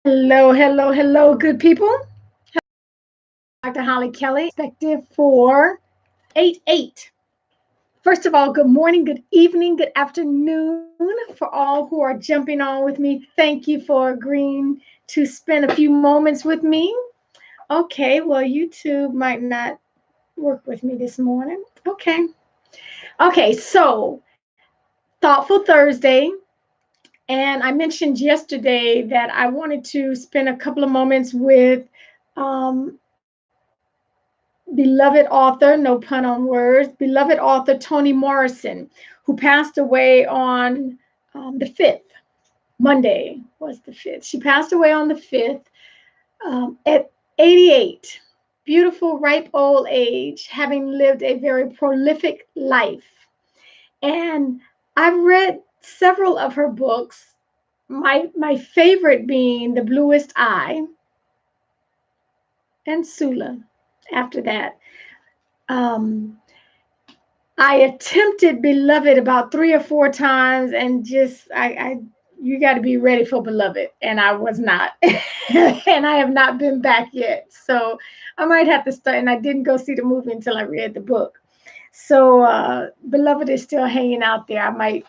Hello, hello, hello, good people. Dr. Hollie Kelly, perspective for 8-8. First of all, good morning, good evening, good afternoon for all who are jumping on with me. Thank you for agreeing to spend a few moments with me. Okay, well, YouTube might not work with me this morning. Okay, so Thoughtful Thursday. And I mentioned yesterday that I wanted to spend a couple of moments with um, beloved author, no pun on words, beloved author Toni Morrison, who passed away on the 5th. Monday was the 5th. She passed away on the 5th at 88. Beautiful, ripe old age, having lived a very prolific life. And I've read several of her books, my favorite being The Bluest Eye and Sula after that. Um, I attempted Beloved about 3 or 4 times and just I you got to be ready for Beloved, and I was not. And I have not been back yet. So I might have to start, and I didn't go see the movie until I read the book. So Beloved is still hanging out there. I might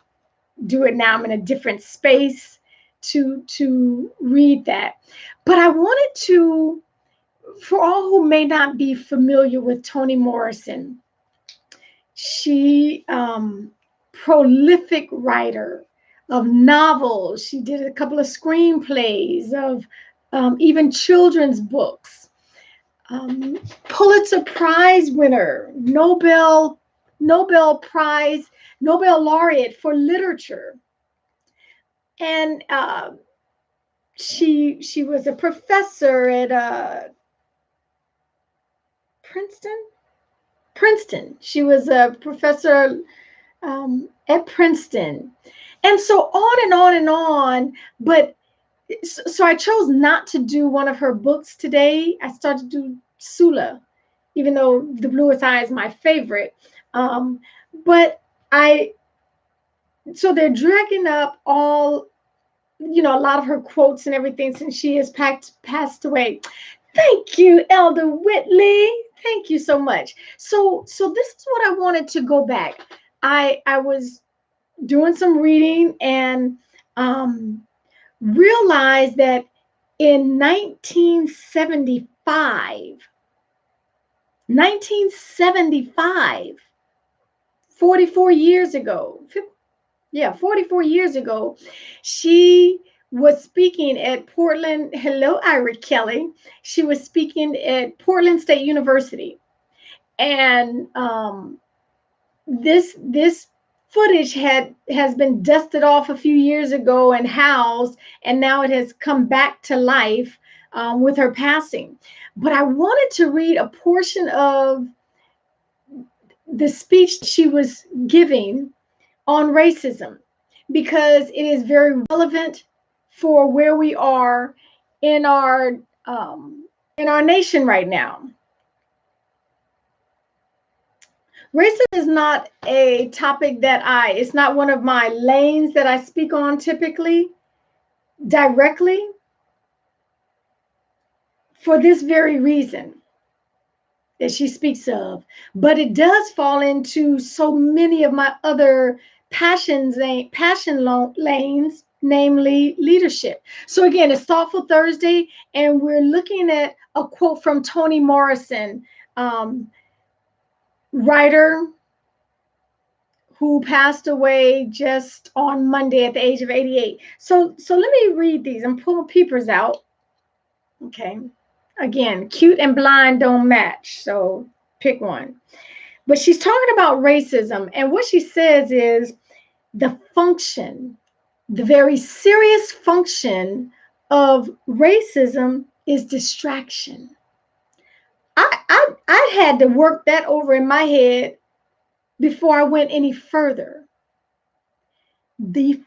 do it now. I'm in a different space to read that. But I wanted to, for all who may not be familiar with Toni Morrison, she prolific writer of novels. She did a couple of screenplays of even children's books. Pulitzer Prize winner, Nobel Prize, Nobel laureate for literature, and she was a professor at Princeton. Princeton. She was a professor at Princeton. And so on and on and on. But so I chose not to do one of her books today. I started to do Sula, even though The Bluest Eye is my favorite. But so they're dragging up all, a lot of her quotes and everything since she has passed away. Thank you, Elder Whitley. Thank you so much. So this is what I wanted to go back. I was doing some reading and realized that in 1975, 44 years ago, 44 years ago, she was speaking at Portland. Hello, Ira Kelly. She was speaking at Portland State University. And this footage has been dusted off a few years ago and housed, and now it has come back to life with her passing. But I wanted to read a portion of the speech she was giving on racism because it is very relevant for where we are in our nation right now. Racism is not a topic it's not one of my lanes that I speak on typically directly, for this very reason that she speaks of. But it does fall into so many of my other passion lanes, namely leadership. So again, it's Thoughtful Thursday, and we're looking at a quote from Toni Morrison, writer who passed away just on Monday at the age of 88. So let me read these. I'm pulling peepers out. Okay. Again, cute and blind don't match. So pick one. But she's talking about racism. And what she says is the very serious function of racism is distraction. I had to work that over in my head before I went any further. The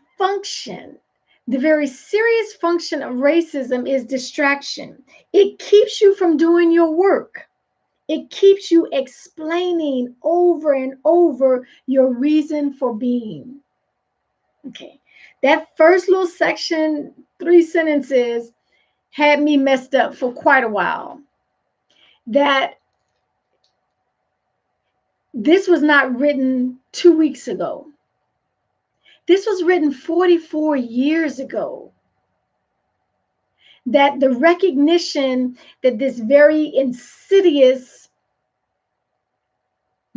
very serious function of racism is distraction. It keeps you from doing your work. It keeps you explaining over and over your reason for being. Okay. That first little section, 3 sentences, had me messed up for quite a while. That this was not written 2 weeks ago. This was written 44 years ago. That the recognition that this very insidious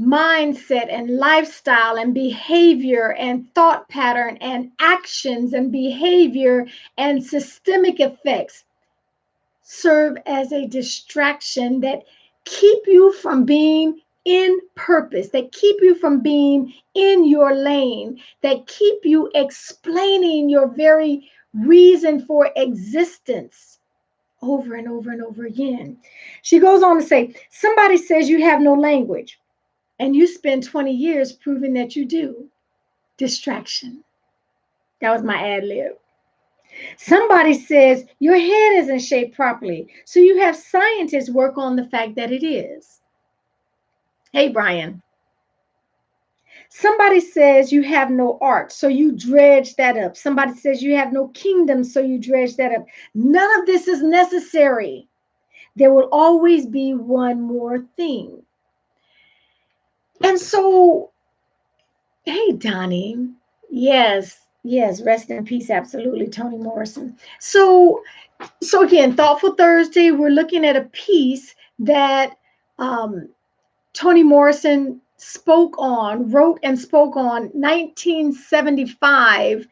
mindset and lifestyle and behavior and thought pattern and actions and behavior and systemic effects serve as a distraction that keep you from being in purpose, that keep you from being in your lane, that keep you explaining your very reason for existence over and over and over again. She goes on to say, somebody says you have no language, and you spend 20 years proving that you do. Distraction. That was my ad lib. Somebody says your head isn't shaped properly, so you have scientists work on the fact that it is. Hey, Brian. Somebody says you have no art, so you dredge that up. Somebody says you have no kingdom, so you dredge that up. None of this is necessary. There will always be one more thing. And so, hey, Donnie. Yes, rest in peace. Absolutely, Toni Morrison. So again, Thoughtful Thursday, we're looking at a piece that Toni Morrison wrote and spoke on 1975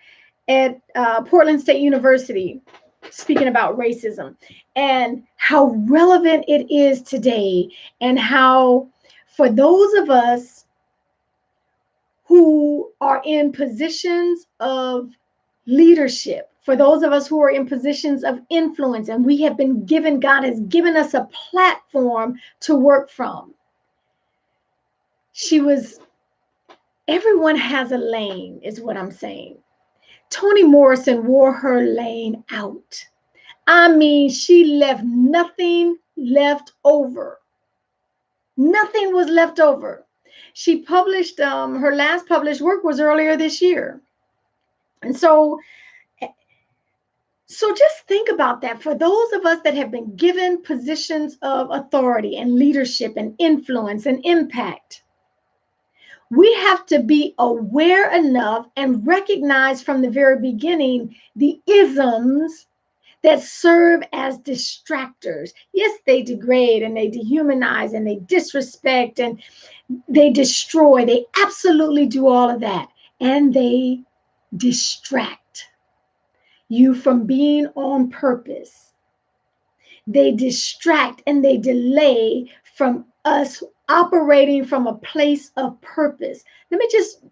at Portland State University, speaking about racism and how relevant it is today, and how for those of us who are in positions of leadership, for those of us who are in positions of influence, and we have been given, God has given us a platform to work from. Everyone has a lane, is what I'm saying. Toni Morrison wore her lane out. I mean, she left nothing left over. Nothing was left over. She published, her last published work was earlier this year. And so just think about that. For those of us that have been given positions of authority and leadership and influence and impact, we have to be aware enough and recognize from the very beginning the isms that serve as distractors. Yes, they degrade and they dehumanize and they disrespect and they destroy. They absolutely do all of that. And they distract you from being on purpose. They distract and they delay from us operating from a place of purpose. Let me just,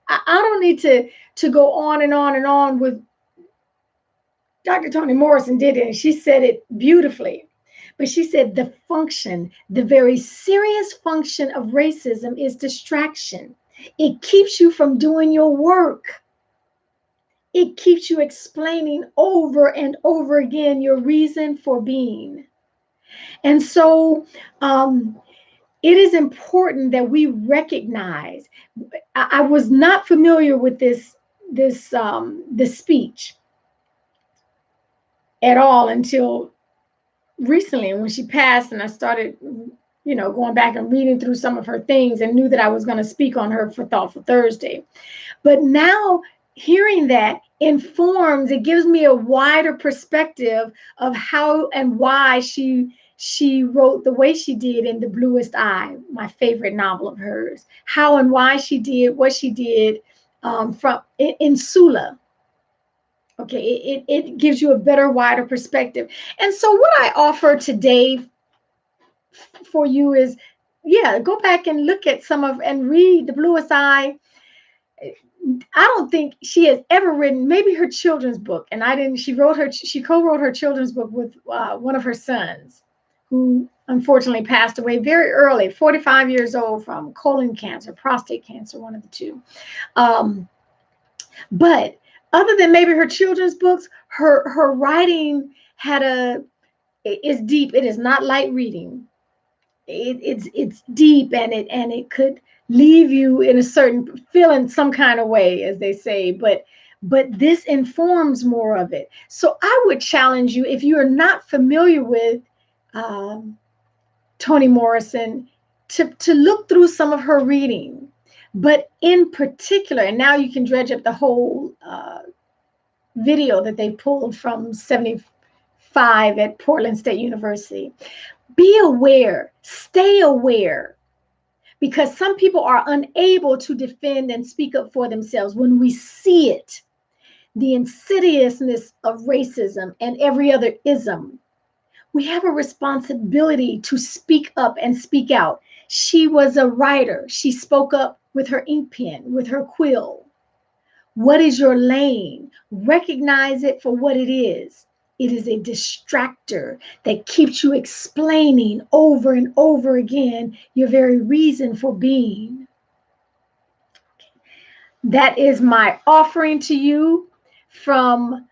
I don't need to go on and on and on with Dr. Toni Morrison did it, and she said it beautifully. But she said the very serious function of racism is distraction. It keeps you from doing your work. It keeps you explaining over and over again your reason for being. And so it is important that we recognize. I was not familiar with this speech at all until recently when she passed, and I started going back and reading through some of her things and knew that I was going to speak on her for Thoughtful Thursday. But now hearing that informs, it gives me a wider perspective of how and why she wrote the way she did in The Bluest Eye, my favorite novel of hers. How and why she did what she did in Sula. Okay, it gives you a better, wider perspective. And so what I offer today for you is, go back and look at and read The Bluest Eye. I don't think she has ever written, maybe her children's book, and she co-wrote her children's book with one of her sons, who unfortunately passed away very early, 45 years old, from colon cancer, prostate cancer, one of the two. But other than maybe her children's books, her writing is deep. It is not light reading. It's deep, and it could leave you in a certain feeling some kind of way, as they say. But but this informs more of it. So I would challenge you, if you are not familiar with Toni Morrison, to look through some of her reading. But in particular, and now you can dredge up the whole video that they pulled from 75 at Portland State University. Be aware, stay aware, because some people are unable to defend and speak up for themselves when we see it. The insidiousness of racism and every other ism. We have a responsibility to speak up and speak out. She was a writer. She spoke up with her ink pen, with her quill. What is your lane? Recognize it for what it is. It is a distractor that keeps you explaining over and over again your very reason for being. That is my offering to you from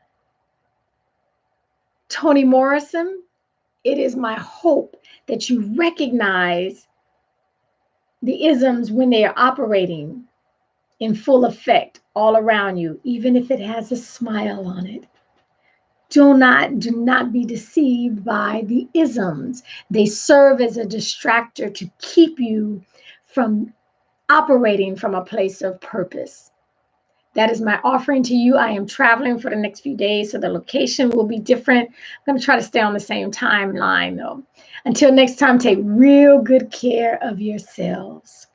Toni Morrison. It is my hope that you recognize the isms when they are operating in full effect all around you, even if it has a smile on it. Do not be deceived by the isms. They serve as a distractor to keep you from operating from a place of purpose. That is my offering to you. I am traveling for the next few days, so the location will be different. I'm going to try to stay on the same timeline, though. Until next time, take real good care of yourselves.